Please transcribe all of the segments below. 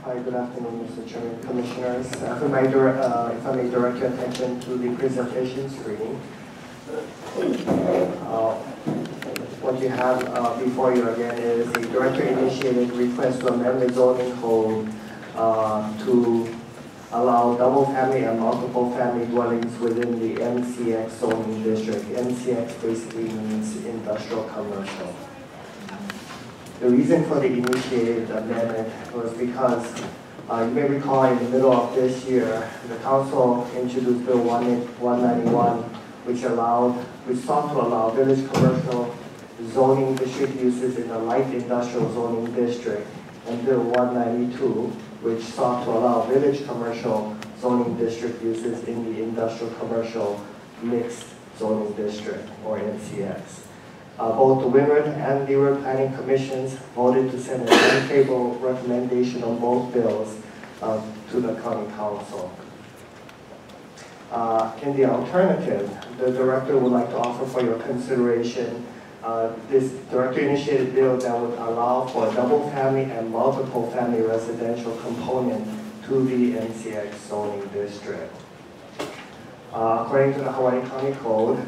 Hi, good afternoon, Mr. Chairman, Commissioners. If I may direct your attention to the presentation screen. What you have before you again is a director-initiated request to amend the zoning code to allow double-family and multiple-family dwellings within the MCX zoning district. MCX basically means industrial commercial. The reason for the initiated amendment was because you may recall in the middle of this year, the council introduced Bill 191, which sought to allow village commercial zoning district uses in the light industrial zoning district, and Bill 192, which sought to allow village commercial zoning district uses in the industrial commercial mixed zoning district, or MCX. Both the Windward and Leeward Planning Commissions voted to send an unfavorable recommendation on both bills to the County Council. In the alternative, the Director would like to offer for your consideration this Director-initiated bill that would allow for a double-family and multiple-family residential component to the MCX zoning district. According to the Hawaii County Code,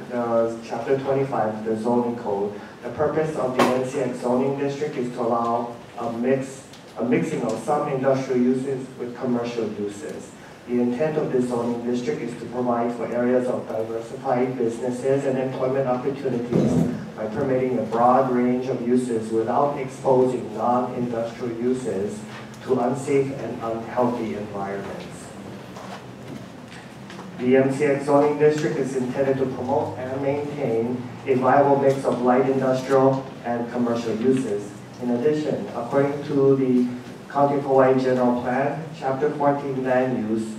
Chapter 25, the zoning code, the purpose of the MCX zoning district is to allow a mixing of some industrial uses with commercial uses. The intent of this zoning district is to provide for areas of diversified businesses and employment opportunities by permitting a broad range of uses without exposing non-industrial uses to unsafe and unhealthy environments. The MCX zoning district is intended to promote and maintain a viable mix of light industrial and commercial uses. In addition, according to the County of Hawaii General Plan, Chapter 14 Land Use,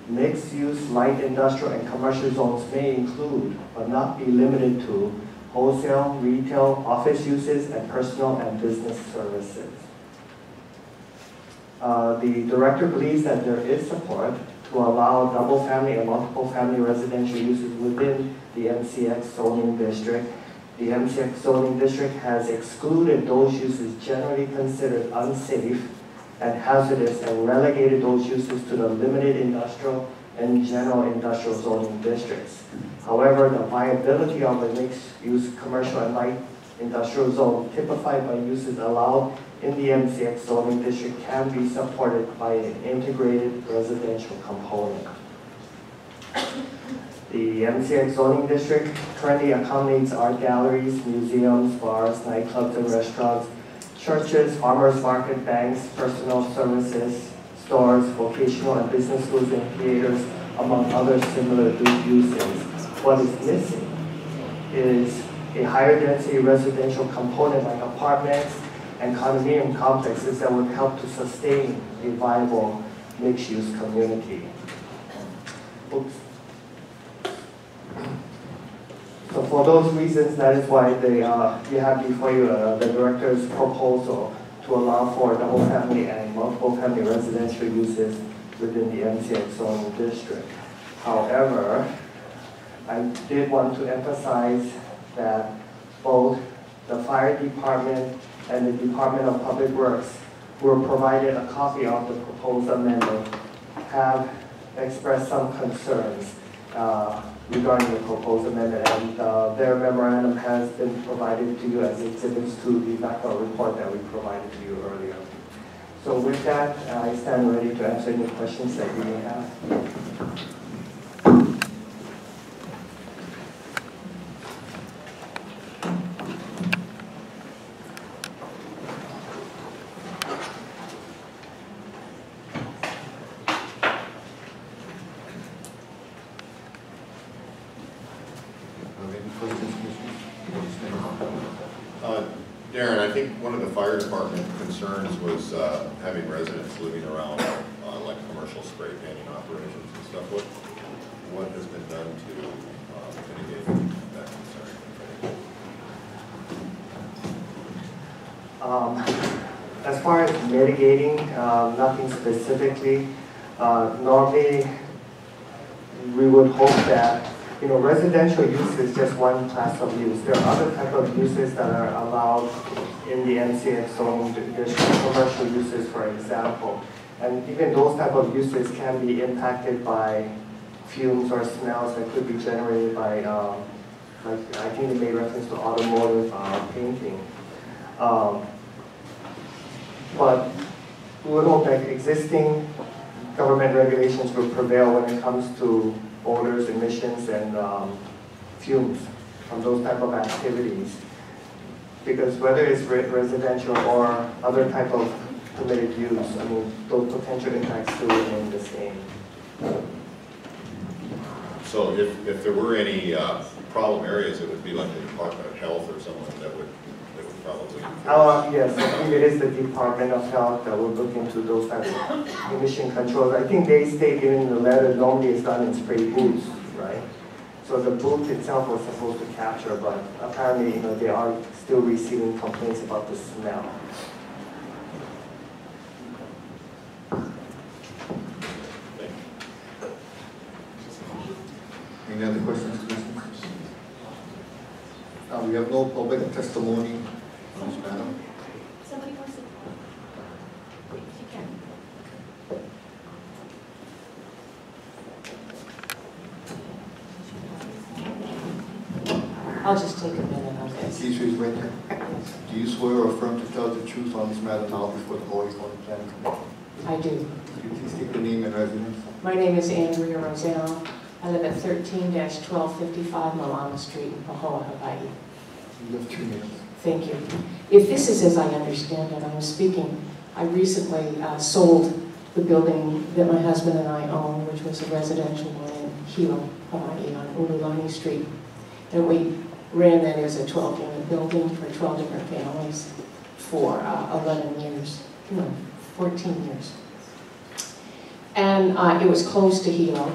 mixed-use light industrial and commercial zones may include, but not be limited to, wholesale, retail, office uses, and personal and business services. The Director believes that there is support to allow double-family and multiple-family residential uses within the MCX zoning district. The MCX zoning district has excluded those uses generally considered unsafe and hazardous and relegated those uses to the limited industrial and general industrial zoning districts. However, the viability of a mixed-use commercial and light industrial zone typified by uses allowed in the MCX zoning district can be supported by an integrated residential component. The MCX zoning district currently accommodates art galleries, museums, bars, nightclubs and restaurants, churches, farmers market, banks, personal services, stores, vocational and business schools and theaters, among other similar uses. What is missing is a higher density residential component like apartments and condominium complexes that would help to sustain a viable mixed-use community. Oops. So for those reasons, that is why you have before you the Director's proposal to allow for double-family and multiple-family residential uses within the MCX zoning district. However, I did want to emphasize that both the Fire Department and the Department of Public Works, who were provided a copy of the proposed amendment, have expressed some concerns regarding the proposed amendment, and their memorandum has been provided to you as exhibits to the background report that we provided to you earlier. So with that, I stand ready to answer any questions that you may have. Darren, I think one of the fire department concerns was having residents living around like commercial spray painting operations and stuff. What has been done to mitigate that concern? As far as mitigating, nothing specifically. Normally, we would hope that residential use is just one class of use. There are other type of uses that are allowed in the MCX zoning district, commercial uses, for example. And even those type of uses can be impacted by fumes or smells that could be generated by, like I think they made reference to automotive painting. But we would hope that existing government regulations will prevail when it comes to odors, emissions, and fumes from those type of activities. Because whether it's residential or other type of permitted use, I mean, those potential impacts still remain the same. So if there were any problem areas, it would be like the Department of Health or someone that would probably. Yes, I think it is the Department of Health that will look into those types of emission controls. I think they state in the letter normally it's done in spray booths, right? So the booth itself was supposed to capture, but apparently, they are still receiving complaints about the smell. Any other questions, Commissioners? We have no public testimony on this matter. Somebody wants to talk? You can. I'll just take a minute on this. Please raise your right hand. Do you swear or affirm to tell the truth on this matter now before the Hawaii County Planning Commission? I do. Could you please state your name and residence? My name is Andrea Rosano. I live at 13-1255 Malama Street in Pahoa, Hawaii. You have 2 minutes. Thank you. If this is as I understand it, I was speaking, I recently sold the building that my husband and I own, which was a residential one in Hilo, Hawaii on Ululani Street. And we ran that as a 12-unit building for 12 different families for 11 years, no, 14 years. And it was close to Hilo,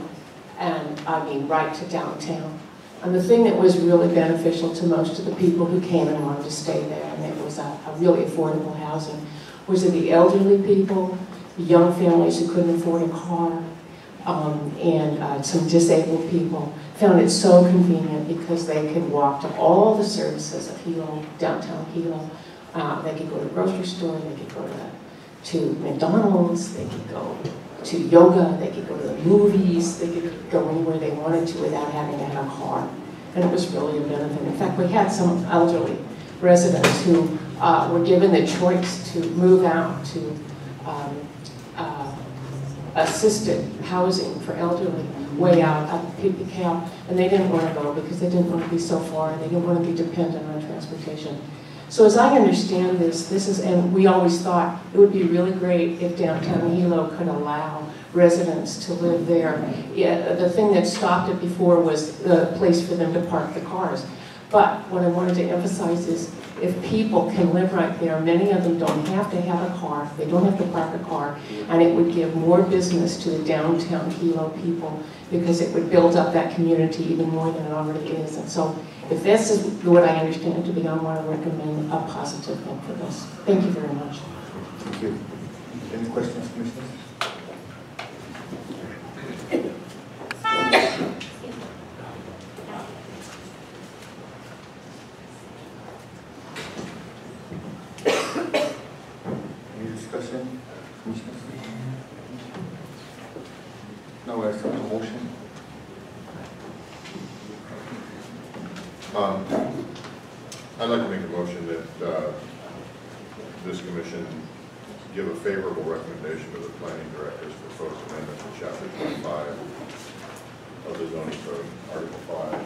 and I mean right to downtown. And the thing that was really beneficial to most of the people who came and wanted to stay there, and it was a really affordable housing, was that the elderly people, the young families who couldn't afford a car, and some disabled people found it so convenient because they could walk to all the services of Hilo, downtown Hilo. They could go to the grocery store, they could go to McDonald's, they could go to yoga, they could go to the movies, they could go anywhere they wanted to without having to have a car. And it was really a benefit. In fact, we had some elderly residents who were given the choice to move out to assisted housing for elderly way out at Pipicam, and they didn't want to go because they didn't want to be so far, and they didn't want to be dependent on transportation. So as I understand this is, and we always thought it would be really great if downtown Hilo could allow residents to live there. Yeah, the thing that stopped it before was the place for them to park the cars. But what I wanted to emphasize is if people can live right there, many of them don't have to have a car, they don't have to park a car, and it would give more business to the downtown Hilo people because it would build up that community even more than it already is. And so if this is what I understand it to be, I want to recommend a positive vote for this. Thank you very much. Thank you. Any questions, Commissioners? Any discussion, Commissioners? Now I accept the motion. I'd like to make a motion that this commission give a favorable recommendation to the planning directors for proposed amendment to Chapter 25 of the zoning code, Article 5.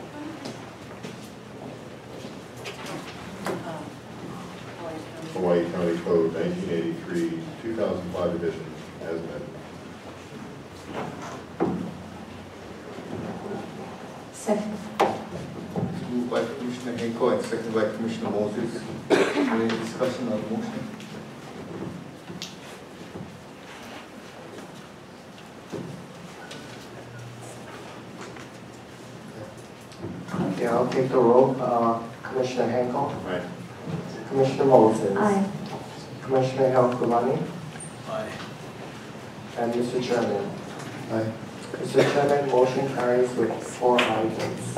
Hawaii County Code 1983, 2005 edition, as amended. Second. Moved by Commissioner Henko and seconded by Commissioner Moses. Any discussion on the motion? Okay, I'll take the roll. Commissioner Henko. Aye. Commissioner Moses. Aye. Commissioner Helkulani. Aye. And Mr. Chairman. Aye. Mr. Chairman, motion carries with 4 ayes.